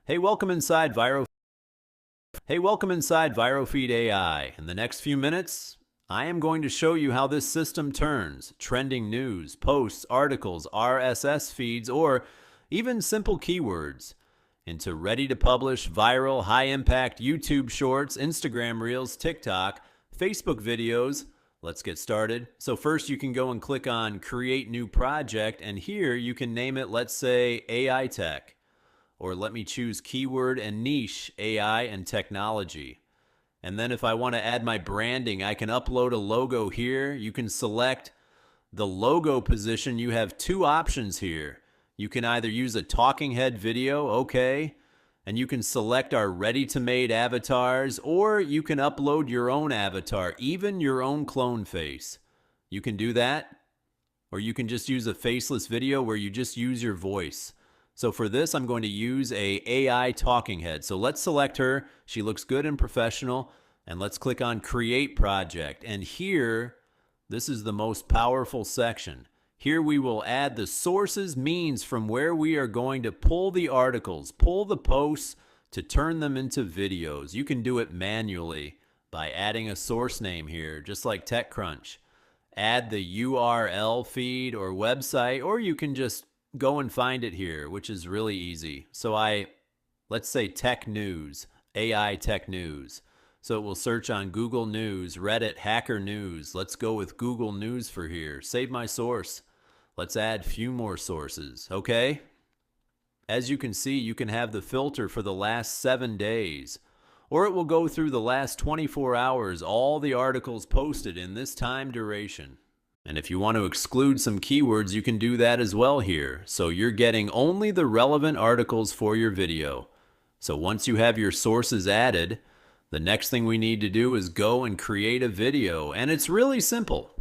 Hey, welcome inside ViroFeed AI. In the next few minutes, I am going to show you how this system turns trending news, posts, articles, RSS feeds, or even simple keywords into ready-to-publish, viral, high-impact YouTube Shorts, Instagram Reels, TikTok, Facebook videos. Let's get started. So first you can go and click on Create New Project, and here you can name it, let's say, AI Tech. Or let me choose keyword and niche, AI and technology. And then if I want to add my branding, I can upload a logo here. You can select the logo position. You have two options here. You can either use a talking head video, okay, and you can select our ready-to-made avatars, or you can upload your own avatar, even your own clone face. You can do that, or you can just use a faceless video where you just use your voice. So for this, I'm going to use a AI talking head. So let's select her. She looks good and professional. And let's click on Create Project. And here, this is the most powerful section. Here we will add the sources, means from where we are going to pull the articles, pull the posts to turn them into videos. You can do it manually by adding a source name here, just like TechCrunch. Add the URL feed or website, or you can just go and find it here, which is really easy. So let's say tech news, AI tech news. So it will search on Google News, Reddit, Hacker News. Let's go with Google News for here. Save my source. Let's add few more sources, okay? As you can see, you can have the filter for the last 7 days, or it will go through the last 24 hours, all the articles posted in this time duration. And if you want to exclude some keywords, you can do that as well here. So you're getting only the relevant articles for your video. So once you have your sources added, the next thing we need to do is go and create a video. And it's really simple.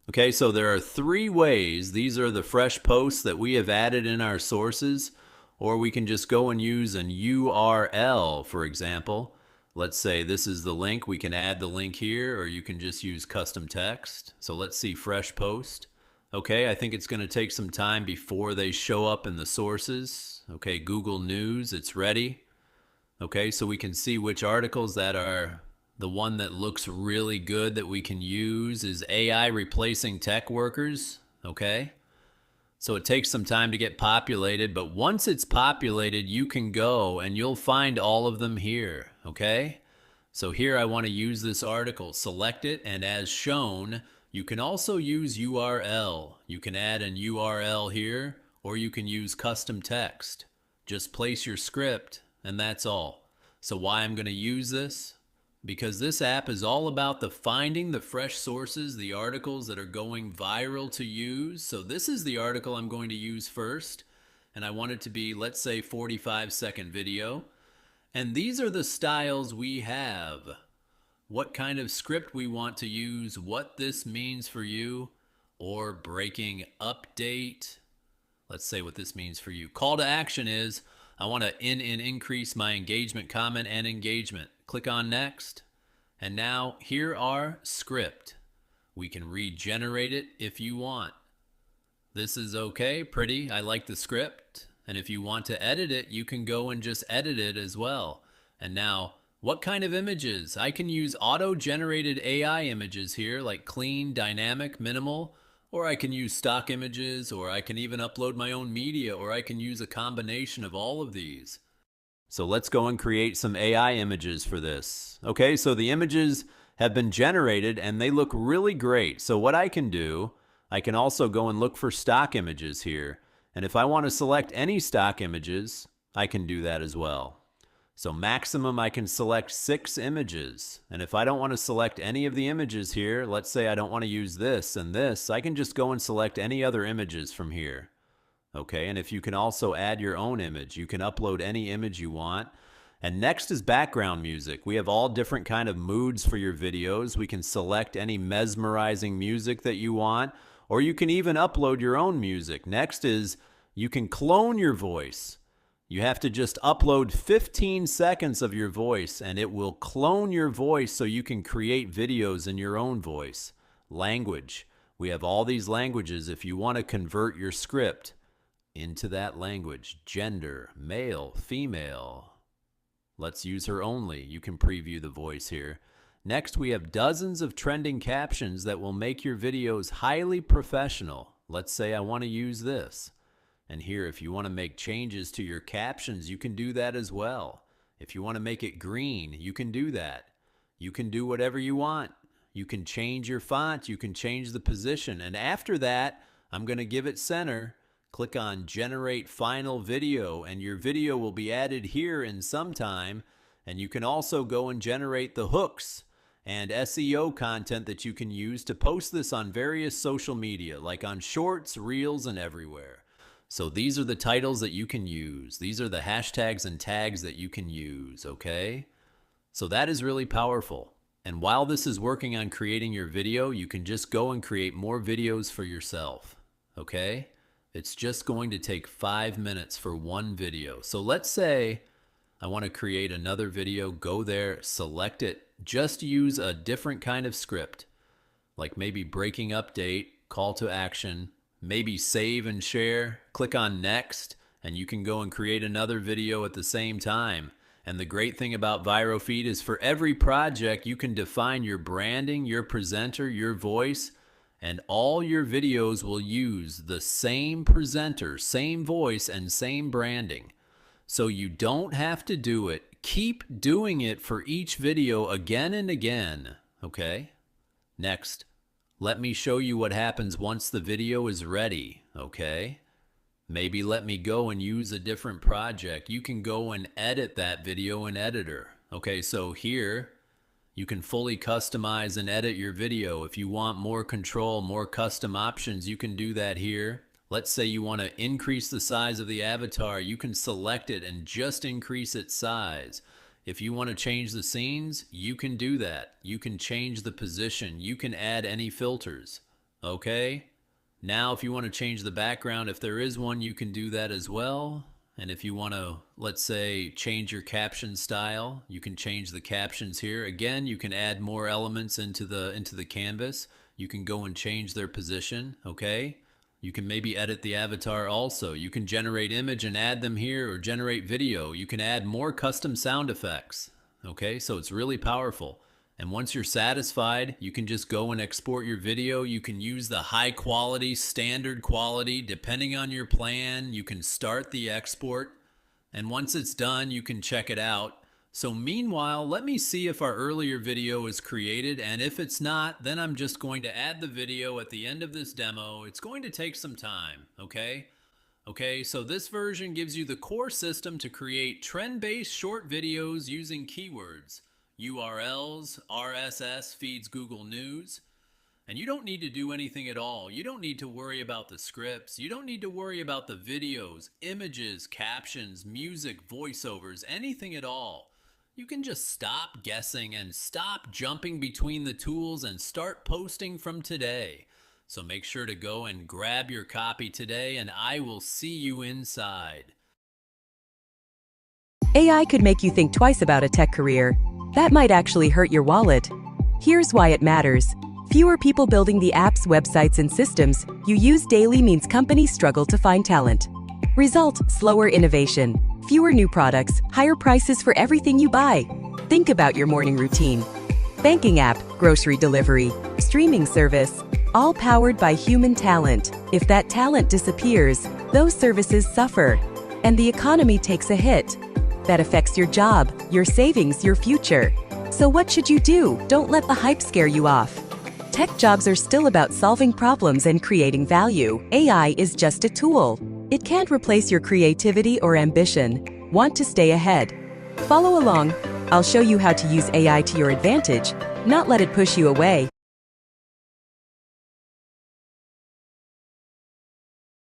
Okay, so there are 3 ways. These are the fresh posts that we have added in our sources. Or we can just go and use an URL, for example. Let's say this is the link. We can add the link here, or you can just use custom text. So let's see fresh post. Okay, I think it's going to take some time before they show up in the sources. Okay, Google News, it's ready. Okay, so we can see which articles that are the one that looks really good that we can use is AI replacing tech workers. Okay. So it takes some time to get populated, but once it's populated, you can go and you'll find all of them here, okay? So here I want to use this article, select it, and as shown, you can also use URL. You can add an URL here, or you can use custom text. Just place your script, and that's all. So why I'm going to use this? Because this app is all about finding the fresh sources, the articles that are going viral to use. So this is the article I'm going to use first. And I want it to be, let's say, 45-second video. And these are the styles we have. What kind of script we want to use, what this means for you, or breaking update. Let's say what this means for you. Call to action is, I want to increase my engagement, comment, and engagement. Click on next. And now here are script. We can regenerate it if you want. This is okay, pretty. I like the script. And if you want to edit it, you can go and just edit it as well. And now, what kind of images? I can use auto-generated AI images here, like clean, dynamic, minimal. Or I can use stock images, or I can even upload my own media, or I can use a combination of all of these. So let's go and create some AI images for this. Okay, so the images have been generated and they look really great. So what I can do, I can also go and look for stock images here. And if I want to select any stock images, I can do that as well. So maximum I can select 6 images. And if I don't want to select any of the images here, let's say I don't want to use this and this, I can just go and select any other images from here. Okay, and if you can also add your own image, you can upload any image you want. And next is background music. We have all different kind of moods for your videos. We can select any mesmerizing music that you want, or you can even upload your own music. Next is you can clone your voice. You have to just upload 15 seconds of your voice and it will clone your voice so you can create videos in your own voice. Language. We have all these languages if you want to convert your script into that language. Gender, male, female, Let's use her only. You can preview the voice here. Next, we have dozens of trending captions that will make your videos highly professional. Let's say I want to use this. And here, if you want to make changes to your captions, you can do that as well. If you want to make it green, you can do that. You can do whatever you want. You can change your font, you can change the position. And after that, I'm going to give it center. Click on Generate Final Video, and your video will be added here in some time. And you can also go and generate the hooks and SEO content that you can use to post this on various social media, like on Shorts, Reels, and everywhere. So these are the titles that you can use. These are the hashtags and tags that you can use, okay? So that is really powerful. And while this is working on creating your video, you can just go and create more videos for yourself, okay? It's just going to take 5 minutes for one video. So let's say I want to create another video. Go there, select it. Just use a different kind of script, like maybe breaking update, call to action, maybe save and share. Click on next, and you can go and create another video at the same time. And the great thing about ViroFeed is for every project, you can define your branding, your presenter, your voice, and all your videos will use the same presenter, same voice, and same branding. So you don't have to do it. Keep doing it for each video again and again, okay? Next, let me show you what happens once the video is ready, okay? Maybe let me go and use a different project. You can go and edit that video in Editor. Okay, so here you can fully customize and edit your video. If you want more control, more custom options, you can do that here. Let's say you want to increase the size of the avatar. You can select it and just increase its size. If you want to change the scenes, you can do that. You can change the position. You can add any filters. Okay? Now, if you want to change the background, if there is one, you can do that as well. And if you want to, let's say, change your caption style, you can change the captions here. Again, you can add more elements into the canvas. You can go and change their position, okay? You can maybe edit the avatar also. You can generate image and add them here, or generate video. You can add more custom sound effects, okay? So it's really powerful. And once you're satisfied, you can just go and export your video. You can use the high quality, standard quality, depending on your plan. You can start the export. And once it's done, you can check it out. So meanwhile, let me see if our earlier video is created. And if it's not, then I'm just going to add the video at the end of this demo. It's going to take some time, okay? Okay, so this version gives you the core system to create trend-based short videos using keywords. URLs, RSS feeds Google News, and you don't need to do anything at all. You don't need to worry about the scripts. You don't need to worry about the videos, images, captions, music, voiceovers, anything at all. You can just stop guessing and stop jumping between the tools and start posting from today. So make sure to go and grab your copy today, and I will see you inside. AI could make you think twice about a tech career. That might actually hurt your wallet. Here's why it matters. Fewer people building the apps, websites, and systems you use daily means companies struggle to find talent. Result: slower innovation, fewer new products, higher prices for everything you buy. Think about your morning routine. Banking app, grocery delivery, streaming service, all powered by human talent. If that talent disappears, those services suffer, and the economy takes a hit. That affects your job, your savings, your future. So what should you do? Don't let the hype scare you off. Tech jobs are still about solving problems and creating value. AI is just a tool. It can't replace your creativity or ambition. Want to stay ahead? Follow along. I'll show you how to use AI to your advantage, not let it push you away.